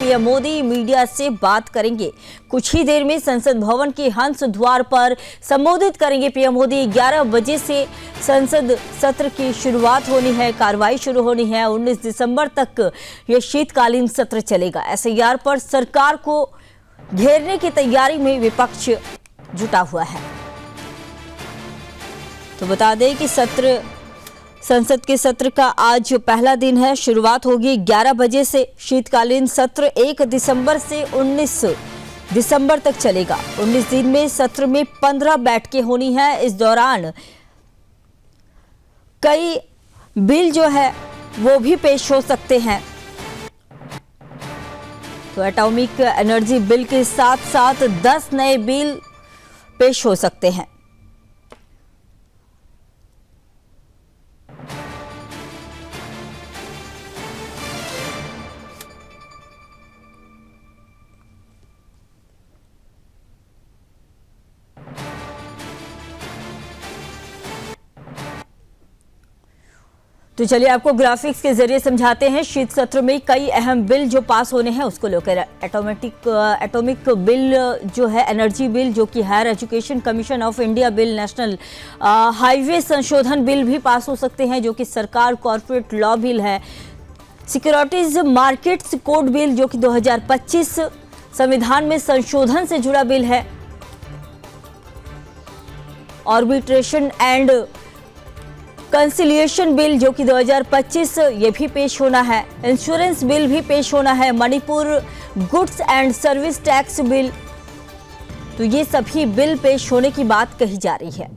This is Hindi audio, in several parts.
पीएम मोदी मीडिया से बात करेंगे। कुछ ही देर में संसद भवन के हंस द्वार पर संबोधित करेंगे पीएम मोदी। 11 बजे से संसद सत्र की शुरुआत होनी है, कार्रवाई शुरू होनी है। 19 दिसंबर तक यह शीतकालीन सत्र चलेगा। एसआईआर पर सरकार को घेरने की तैयारी में विपक्ष जुटा हुआ है। तो बता दें कि संसद के सत्र का आज पहला दिन है। शुरुआत होगी 11 बजे से। शीतकालीन सत्र 1 दिसंबर से 19 दिसंबर तक चलेगा। 19 दिन में सत्र में 15 बैठकें होनी है। इस दौरान कई बिल जो है वो भी पेश हो सकते हैं। तो एटॉमिक एनर्जी बिल के साथ साथ 10 नए बिल पेश हो सकते हैं। तो चलिए आपको ग्राफिक्स के जरिए समझाते हैं। शीत सत्र में कई अहम बिल जो पास होने हैं उसको लेकर एटॉमिक बिल जो है, एनर्जी बिल जो कि higher education commission of India bill, national highway संशोधन बिल भी पास हो सकते हैं जो कि सरकार कॉर्पोरेट लॉ बिल है। सिक्योरिटीज मार्केट्स कोड बिल जो कि 2025 संविधान में संशोधन से जुड़ा बिल है। आर्बिट्रेशन एंड कंसिलिएशन बिल जो कि 2025 ये भी पेश होना है। इंश्योरेंस बिल भी पेश होना है। Manipur goods and service tax bill, तो ये सभी बिल पेश होने की बात कही जा रही है।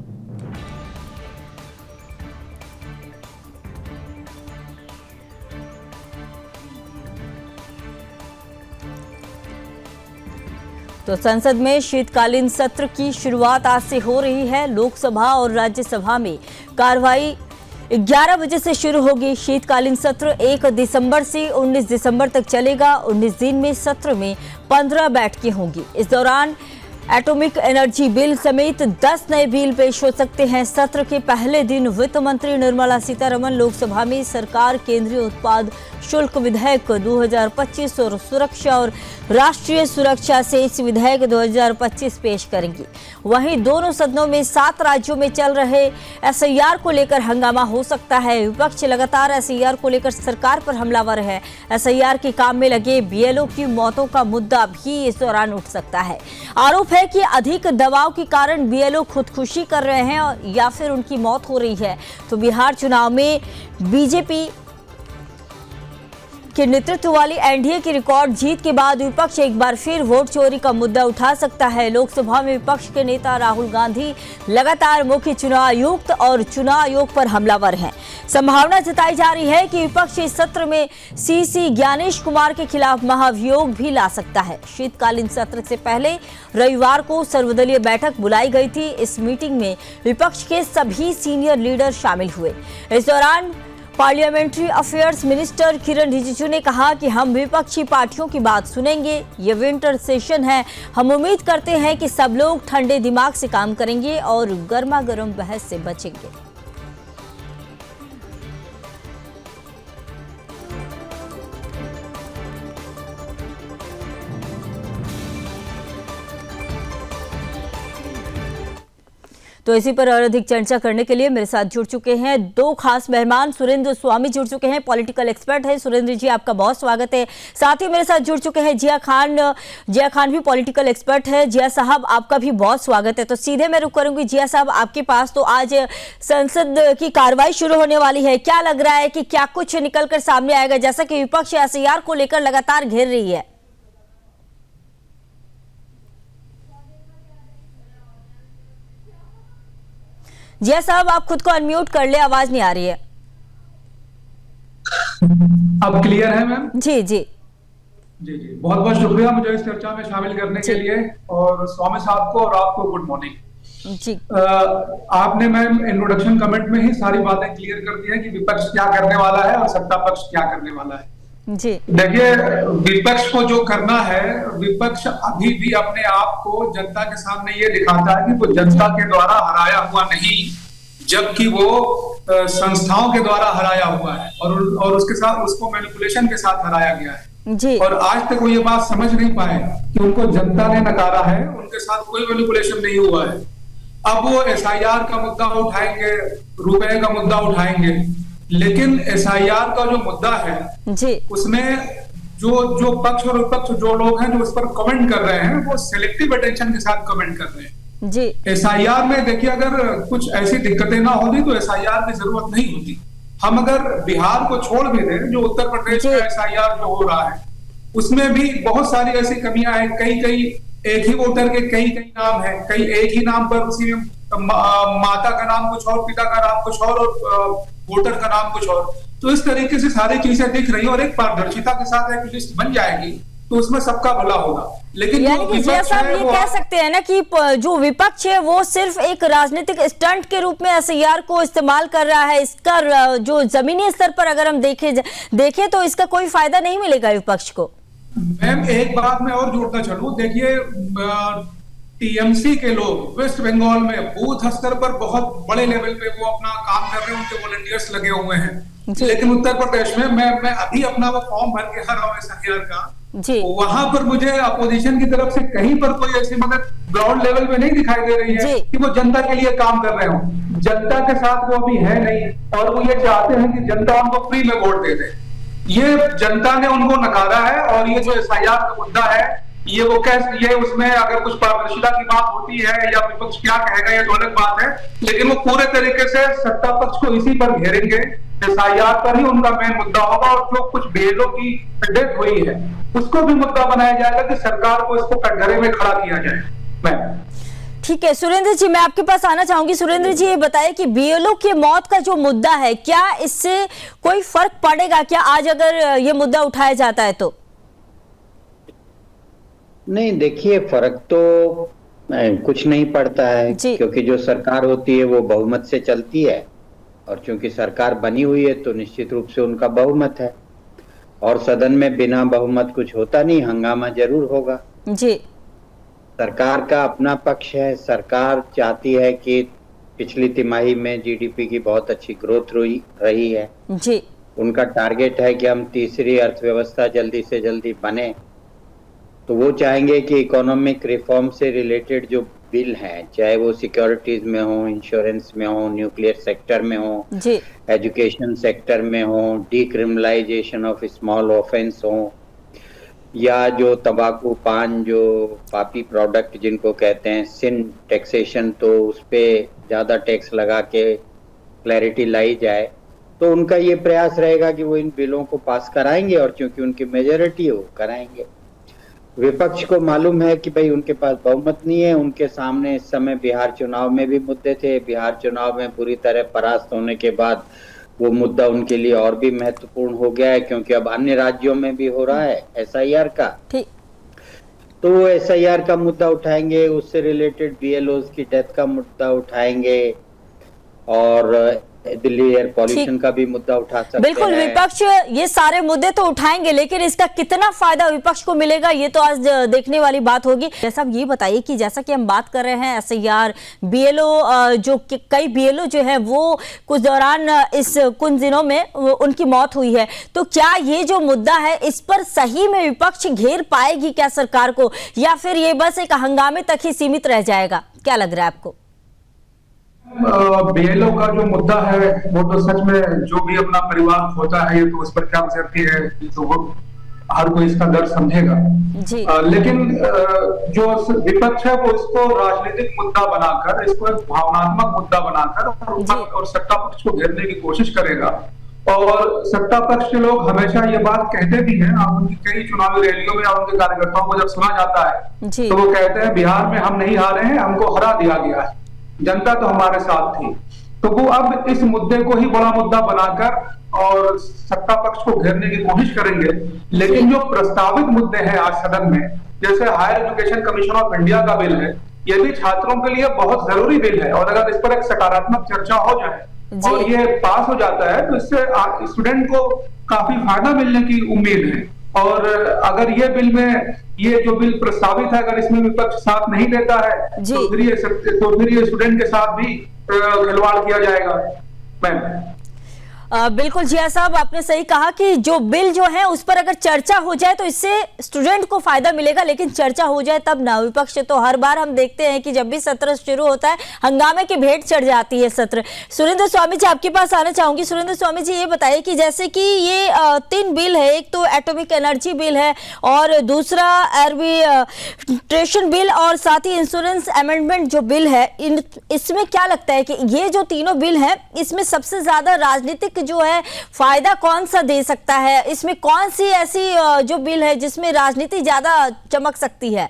तो संसद में शीतकालीन सत्र की शुरुआत आज से हो रही है। लोकसभा और राज्यसभा में कार्रवाई 11 बजे से शुरू होगी। शीतकालीन सत्र 1 दिसंबर से 19 दिसंबर तक चलेगा। 19 दिन में सत्र में 15 बैठकें होंगी। इस दौरान एटॉमिक एनर्जी बिल समेत 10 नए बिल पेश हो सकते हैं। सत्र के पहले दिन वित्त मंत्री निर्मला सीतारमण लोकसभा में सरकार केंद्रीय उत्पाद शुल्क विधेयक 2025 और सुरक्षा और राष्ट्रीय सुरक्षा से इस विधेयक 2025 पेश करेंगी। वहीं दोनों सदनों में 7 राज्यों में चल रहे एसआईआर को लेकर हंगामा हो सकता है। विपक्ष लगातार एसआईआर को लेकर सरकार पर हमलावर है। एसआईआर के काम में लगे बीएलओ की मौतों का मुद्दा भी इस दौरान उठ सकता है। आरोप है कि अधिक दबाव के कारण बीएलओ खुदकुशी कर रहे हैं या फिर उनकी मौत हो रही है। तो बिहार चुनाव में बीजेपी के नेतृत्व वाली एनडीए की रिकॉर्ड जीत के बाद विपक्ष एक बार फिर वोट चोरी का मुद्दा उठा सकता है। लोकसभा में विपक्ष के नेता राहुल गांधी लगातार मुख्य चुनाव आयुक्त और चुनाव आयोग पर हमलावर हैं। संभावना जताई जा रही है कि विपक्ष इस सत्र में सीसी ज्ञानेश कुमार के खिलाफ महाभियोग भी ला सकता है। शीतकालीन सत्र से पहले रविवार को सर्वदलीय बैठक बुलाई गई थी। इस मीटिंग में विपक्ष के सभी सीनियर लीडर शामिल हुए। इस दौरान पार्लियामेंट्री अफेयर्स मिनिस्टर किरण रिजिजू ने कहा कि हम विपक्षी पार्टियों की बात सुनेंगे। ये विंटर सेशन है। हम उम्मीद करते हैं कि सब लोग ठंडे दिमाग से काम करेंगे और गर्मा गर्म बहस से बचेंगे। तो इसी पर और अधिक चर्चा करने के लिए मेरे साथ जुड़ चुके हैं 2 खास मेहमान। सुरेंद्र स्वामी जुड़ चुके हैं, पॉलिटिकल एक्सपर्ट है। सुरेंद्र जी, आपका बहुत स्वागत है। साथ ही मेरे साथ जुड़ चुके हैं जिया खान भी पॉलिटिकल एक्सपर्ट है। जिया साहब, आपका भी बहुत स्वागत है। तो सीधे मैं रुक करूंगी जिया साहब आपके पास। तो आज संसद की कार्रवाई शुरू होने वाली है। क्या लग रहा है कि क्या कुछ निकल कर सामने आएगा, जैसा कि विपक्ष एसआईआर को लेकर लगातार घेर रही है? जिया साहब, आप खुद को अनम्यूट कर ले, आवाज नहीं आ रही है। अब क्लियर है मैम? जी जी जी जी, बहुत बहुत शुक्रिया मुझे इस चर्चा में शामिल करने के लिए, और स्वामी साहब को और आपको गुड मॉर्निंग जी। आपने मैम इंट्रोडक्शन कमेंट में ही सारी बातें क्लियर कर दी है कि विपक्ष क्या करने वाला है और सत्ता पक्ष क्या करने वाला है। जी देखिए, विपक्ष को जो करना है, विपक्ष अभी भी अपने आप को जनता के सामने ये दिखाता है कि वो जनता के द्वारा हराया हुआ नहीं, जबकि वो संस्थाओं के द्वारा हराया हुआ है और उसके साथ उसको मैनिपुलेशन के साथ हराया गया है। जी। और आज तक वो ये बात समझ नहीं पाए कि उनको जनता ने नकारा है, उनके साथ कोई मैनिपुलेशन नहीं हुआ है। अब वो एसआईआर का मुद्दा उठाएंगे, रुपए का मुद्दा उठाएंगे, लेकिन एसआईआर का जो मुद्दा है जी, उसमें जो पक्ष और विपक्ष जो लोग हैं जो उस पर कमेंट कर रहे हैं वो सिलेक्टिव अटेंशन के साथ कमेंट कर रहे हैं। जी, एसआईआर में देखिए, अगर कुछ ऐसी दिक्कतें ना होती तो एसआईआर की जरूरत नहीं होती। हम अगर बिहार को छोड़ भी दें, जो उत्तर प्रदेश का एसआईआर जो हो रहा है उसमें भी बहुत सारी ऐसी कमियां हैं। कई एक ही वोटर के कई नाम है, कई एक ही नाम पर उसी में माता का नाम कुछ और, पिता का नाम कुछ और वोटर का नाम कुछ और। तो इस तरीके से सारी चीजें दिख रही है और एक पारदर्शिता के साथ एक लिस्ट बन जाएगी तो उसमें सबका भला होगा। लेकिन यानी कि जी साहब ये कह सकते हैं ना कि जो विपक्ष है वो सिर्फ एक राजनीतिक स्टंट के रूप में एसआईआर को इस्तेमाल कर रहा है। इसका जो जमीनी स्तर पर अगर हम देखें तो इसका कोई फायदा नहीं मिलेगा विपक्ष को। मैम एक बात मैं और जोड़ना चाहूँ, देखिए टीएमसी के लोग वेस्ट बंगाल में बूथ स्तर पर बहुत बड़े लेवल पे वो अपना काम कर रहे हैं, उनके वॉलंटियर्स लगे हुए हैं। लेकिन उत्तर प्रदेश में मैं अभी अपना वो फॉर्म भर के आ रहा हूँ एसआईआर का, वहां पर मुझे अपोजिशन की तरफ से कहीं पर कोई ऐसी मदद ग्राउंड लेवल पे नहीं दिखाई दे रही है कि वो जनता के लिए काम कर रहे हो। जनता के साथ वो अभी है नहीं और वो ये चाहते हैं कि जनता उनको फ्री में वोट दे दे। ये जनता ने उनको नकारा है और ये जो एसआईआर का मुद्दा है ये उसमें अगर कुछ पारदर्शिता की बात होती है या विपक्ष क्या कहेगा ये तो अलग बात है, लेकिन वो पूरे तरीके से सत्ता पक्ष को इसी पर घेरेंगे। एसआईआर पर ही उनका मेन मुद्दा होगा और जो कुछ बेलों की डेथ हुई है उसको भी मुद्दा बनाया जाएगा कि सरकार को इसको कटघरे में खड़ा किया जाए। ठीक है सुरेंद्र जी, मैं आपके पास आना चाहूंगी। सुरेंद्र जी ये बताएं कि बीएलओ की मौत का जो मुद्दा है क्या इससे कोई फर्क पड़ेगा क्या आज अगर ये मुद्दा उठाया जाता है तो? नहीं, देखिए फर्क तो कुछ नहीं पड़ता है क्योंकि जो सरकार होती है वो बहुमत से चलती है और चूंकि सरकार बनी हुई है तो निश्चित रूप से उनका बहुमत है और सदन में बिना बहुमत कुछ होता नहीं, हंगामा जरूर होगा। जी, सरकार का अपना पक्ष है। सरकार चाहती है कि पिछली तिमाही में जीडीपी की बहुत अच्छी ग्रोथ रही है। जी, उनका टारगेट है कि हम तीसरी अर्थव्यवस्था जल्दी से जल्दी बने, तो वो चाहेंगे कि इकोनॉमिक रिफॉर्म से रिलेटेड जो बिल हैं, चाहे वो सिक्योरिटीज में हो, इंश्योरेंस में हो, न्यूक्लियर सेक्टर में हो, एजुकेशन सेक्टर में हो, डीक्रिमिनलाइजेशन ऑफ स्मॉल ऑफेंस हो, या जो तंबाकू पान जो पापी प्रोडक्ट जिनको कहते हैं सिन टैक्सेशन, तो उस पर ज़्यादा टैक्स लगा के क्लैरिटी लाई जाए, तो उनका ये प्रयास रहेगा कि वो इन बिलों को पास कराएंगे और चूंकि उनकी मेजॉरिटी है वो कराएंगे। विपक्ष को मालूम है कि भाई उनके पास बहुमत नहीं है। उनके सामने इस समय बिहार चुनाव में भी मुद्दे थे। बिहार चुनाव में पूरी तरह परास्त होने के बाद वो मुद्दा उनके लिए और भी महत्वपूर्ण हो गया है क्योंकि अब अन्य राज्यों में भी हो रहा है एसआईआर का, तो वो एसआईआर का मुद्दा उठाएंगे, उससे रिलेटेड बीएलओ की डेथ का मुद्दा उठाएंगे और दिल्ली एयर पॉल्यूशन का भी मुद्दा उठा सकते हैं। बिल्कुल, विपक्ष ये सारे मुद्दे तो उठाएंगे लेकिन इसका कितना फायदा विपक्ष को मिलेगा ये तो आज देखने वाली बात होगी। जैसा ये बताइए कि जैसा कि हम बात कर रहे हैं एसआईआर, बीएलओ जो कई बीएलओ जो है वो कुछ दौरान कुछ दिनों में उनकी मौत हुई है, तो क्या ये जो मुद्दा है इस पर सही में विपक्ष घेर पाएगी क्या सरकार को, या फिर ये बस एक हंगामे तक ही सीमित रह जाएगा? क्या लग रहा है आपको? बीएलओ का जो मुद्दा है वो तो सच में जो भी अपना परिवार खोता है ये तो उस पर क्या गुजरती है तो वो हर कोई इसका दर्द समझेगा। लेकिन जो विपक्ष है वो इसको राजनीतिक मुद्दा बनाकर, इसको एक भावनात्मक मुद्दा बनाकर और सत्ता पक्ष को घेरने की कोशिश करेगा। और सत्ता पक्ष के लोग हमेशा ये बात कहते भी हैं, आप उनकी कई चुनावी रैलियों में उनके कार्यकर्ताओं को जब सुना जाता है तो वो कहते हैं बिहार में हम नहीं हारे हैं, हमको हरा दिया गया है, जनता तो हमारे साथ थी। तो वो अब इस मुद्दे को ही बड़ा मुद्दा बनाकर और सत्ता पक्ष को घेरने की कोशिश करेंगे। लेकिन जो प्रस्तावित मुद्दे हैं आज सदन में, जैसे higher education commission of India का बिल है, ये भी छात्रों के लिए बहुत जरूरी बिल है और अगर इस पर एक सकारात्मक चर्चा हो जाए और ये पास हो जाता है तो इससे स्टूडेंट को काफी फायदा मिलने की उम्मीद है। और अगर ये बिल में ये जो बिल प्रस्तावित है अगर इसमें विपक्ष साथ नहीं देता है तो फिर ये स्टूडेंट के साथ भी खिलवाड़ किया जाएगा। मैम बिल्कुल जिया साहब, आपने सही कहा कि जो बिल जो है उस पर अगर चर्चा हो जाए तो इससे स्टूडेंट को फायदा मिलेगा, लेकिन चर्चा हो जाए तब ना। विपक्ष तो हर बार हम देखते हैं कि जब भी सत्र शुरू होता है हंगामे की भेंट चढ़ जाती है सत्र। सुरेंद्र स्वामी जी, आपके पास आना चाहूंगी। सुरेंद्र स्वामी जी, ये बताइए कि जैसे कि ये 3 बिल है, एक तो एटॉमिक एनर्जी बिल है और दूसरा आर्बिट्रेशन बिल और साथ ही इंश्योरेंस अमेंडमेंट जो बिल है, इसमें क्या लगता है कि ये जो तीनों बिल हैं इसमें सबसे ज्यादा राजनीतिक जो है फायदा कौन सा दे सकता है? इसमें कौन सी ऐसी जो बिल है जिसमें राजनीति ज्यादा चमक सकती है?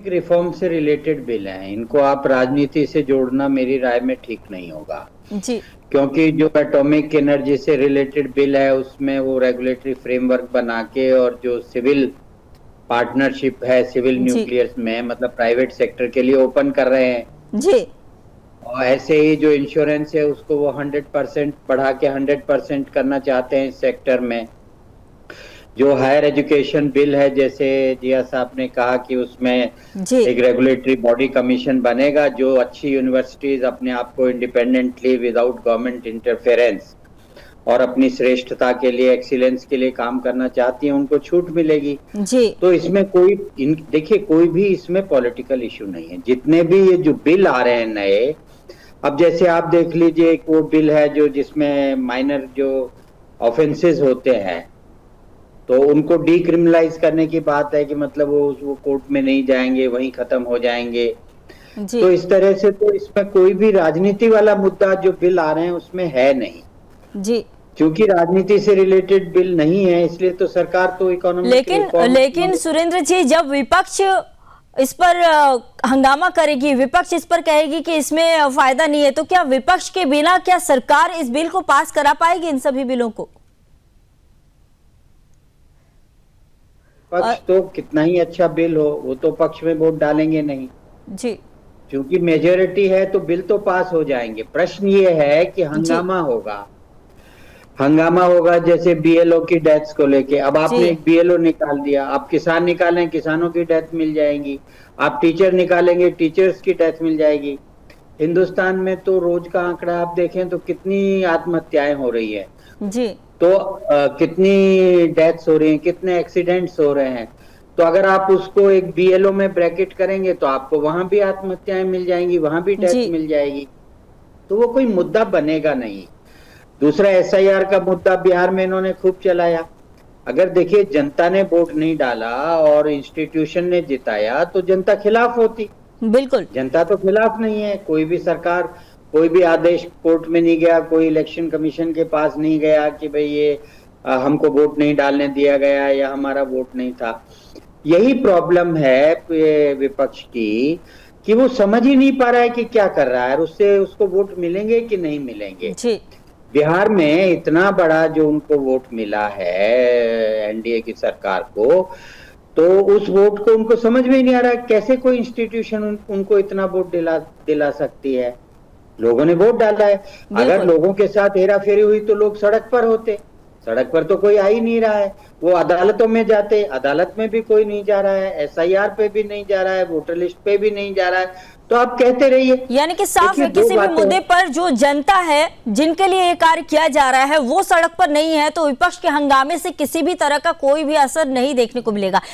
रिफॉर्म से रिलेटेड बिल हैं, इनको आप राजनीति से जोड़ना मेरी राय में ठीक नहीं होगा जी, क्योंकि जो एटॉमिक एनर्जी से रिलेटेड बिल है उसमें वो रेगुलेटरी फ्रेमवर्क बना के और जो सिविल पार्टनरशिप है सिविल न्यूक्लियर में, मतलब प्राइवेट सेक्टर के लिए ओपन कर रहे हैं जी। और ऐसे ही जो इंश्योरेंस है उसको वो 100% बढ़ा के 100% करना चाहते हैं इस सेक्टर में। जो हायर एजुकेशन बिल है, जैसे जिया साहब ने कहा कि उसमें एक रेगुलेटरी बॉडी कमीशन बनेगा जो अच्छी यूनिवर्सिटीज अपने आप को इंडिपेंडेंटली विदाउट गवर्नमेंट इंटरफेरेंस और अपनी श्रेष्ठता के लिए, एक्सीलेंस के लिए काम करना चाहती हैं, उनको छूट मिलेगी जी। तो इसमें देखिए कोई भी इसमें पॉलिटिकल इशू नहीं है। जितने भी ये जो बिल आ रहे हैं नए, अब जैसे आप देख लीजिए एक वो बिल है जो जिसमें माइनर जो ऑफेंसेस होते हैं तो उनको डीक्रिमिनलाइज करने की बात है कि मतलब वो कोर्ट में नहीं जाएंगे, वहीं खत्म हो जाएंगे जी। तो इस तरह से तो इसमें कोई भी राजनीति वाला मुद्दा जो बिल आ रहे हैं उसमें है नहीं जी। क्योंकि राजनीति से रिलेटेड बिल नहीं है इसलिए तो सरकार तो इकोनॉमिक लेकिन सुरेंद्र जी, जब विपक्ष इस पर हंगामा करेगी, विपक्ष इस पर कहेगी कि इसमें फायदा नहीं है, तो क्या विपक्ष के बिना क्या सरकार इस बिल को पास करा पाएगी, इन सभी बिलों को? पक्ष तो कितना ही अच्छा बिल हो वो तो पक्ष में वोट डालेंगे नहीं जी, क्योंकि मेजोरिटी है तो बिल तो पास हो जाएंगे। प्रश्न ये है कि हंगामा होगा जैसे बीएलओ की डेथ्स को लेके। अब आपने एक बीएलओ निकाल दिया, आप किसान निकालें, किसानों की डेथ मिल जाएगी, आप टीचर निकालेंगे, टीचर्स की डेथ मिल जाएगी। हिंदुस्तान में तो रोज का आंकड़ा आप देखें तो कितनी आत्महत्याएं हो रही है जी, तो कितनी डेथ्स हो रही हैं, कितने एक्सीडेंट्स हो रहे हैं। तो अगर आप उसको एक बीएलओ में ब्रैकेट करेंगे तो आपको वहां भी आत्महत्याएं मिल जाएंगी, वहां भी डेथ मिल जाएगी, तो वो कोई मुद्दा बनेगा नहीं। दूसरा एसआईआर का मुद्दा बिहार में इन्होंने खूब चलाया। अगर देखिए जनता ने वोट नहीं डाला और इंस्टीट्यूशन ने जिताया तो जनता खिलाफ होती। बिल्कुल, जनता तो खिलाफ नहीं है। कोई भी सरकार, कोई भी आदेश कोर्ट में नहीं गया, कोई इलेक्शन कमीशन के पास नहीं गया कि भाई ये हमको वोट नहीं डालने दिया गया या हमारा वोट नहीं था। यही प्रॉब्लम है विपक्ष की कि वो समझ ही नहीं पा रहा है कि क्या कर रहा है और उससे उसको वोट मिलेंगे कि नहीं मिलेंगे जी। बिहार में इतना बड़ा जो उनको वोट मिला है एनडीए की सरकार को, तो उस वोट को उनको समझ में ही नहीं आ रहा है कैसे कोई इंस्टीट्यूशन उनको इतना वोट दिला सकती है। लोगों ने वोट डाला है। अगर लोगों के साथ हेराफेरी हुई तो लोग सड़क पर होते, सड़क पर तो कोई आ ही नहीं रहा है। वो अदालतों में जाते, अदालत में भी कोई नहीं जा रहा है, एसआईआर पे भी नहीं जा रहा है, वोटर लिस्ट पे भी नहीं जा रहा है। तो आप कहते रहिए, यानी कि साफ है किसी भी मुद्दे पर जो जनता है जिनके लिए ये कार्य किया जा रहा है वो सड़क पर नहीं है तो विपक्ष के हंगामे से किसी भी तरह का कोई भी असर नहीं देखने को मिलेगा।